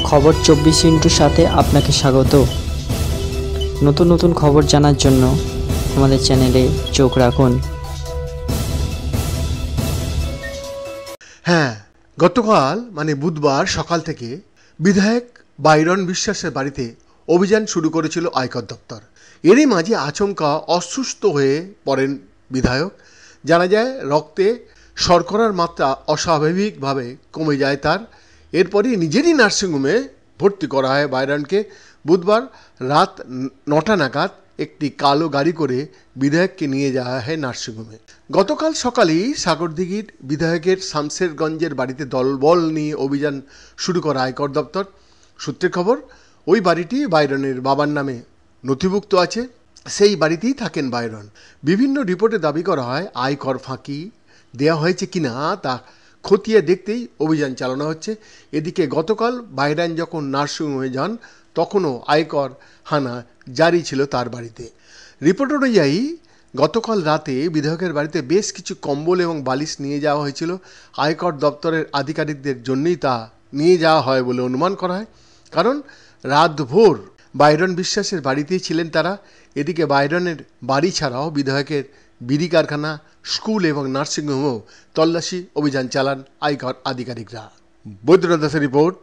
খবর 24 সাথে আপনাকে স্বাগত। নতুন নতুন খবর জানার জন্য আমাদের চ্যানেলে চোখ রাখুন। হ্যাঁ, গতকাল মানে বুধবার সকাল থেকে বিধায়ক বাইরন বিশ্বাসের বাড়িতে অভিযান শুরু করেছিল আয়কর দপ্তর। এরই মাঝে আচমকা অসুস্থ হয়ে পড়েন বিধায়ক। জানা যায় রক্তে শর্করার মাত্রা অস্বাভাবিকভাবে কমে যায় তার। এরপরই নিজেরই নার্সিংহোমে ভর্তি করা হয় বাইরনকে। বুধবার রাত 9টা নাগাদ একটি কালো গাড়ি করে বিধায়ককে নিয়ে যাওয়া হয় নার্সিংহোমে। গতকাল সকালেই সাগরদিঘির বিধায়কের শামসেরগঞ্জের বাড়িতে দলবল নিয়ে অভিযান শুরু করা আয়কর দপ্তর। সূত্রের খবর, ওই বাড়িটি বাইরনের বাবার নামে নথিভুক্ত আছে। সেই বাড়িতেই থাকেন বাইরন। বিভিন্ন রিপোর্টে দাবি করা হয় আয়কর ফাঁকি দেওয়া হয়েছে কিনা তা খতিয়ে দেখতেই অভিযান চালানো হচ্ছে। এদিকে গতকাল বাইরন যখন নার্সিংহোমে যান তখনও আয়কর হানা জারি ছিল তার বাড়িতে। রিপোর্ট অনুযায়ী গতকাল রাতে বিধায়কের বাড়িতে বেশ কিছু কম্বল এবং বালিশ নিয়ে যাওয়া হয়েছিল। আয়কর দপ্তরের আধিকারিকদের জন্যই তা নিয়ে যাওয়া হয় বলে অনুমান করা হয়, কারণ রাতভর বাইরন বিশ্বাসের বাড়িতেই ছিলেন তারা। এদিকে বাইরনের বাড়ি ছাড়াও বিধায়কের বিড়ি কারখানা, স্কুল এবং নার্সিংহোমেও তল্লাশি অভিযান চালান আয়কর আধিকারিকরা। বৈদ্যনাথ দাসের রিপোর্ট।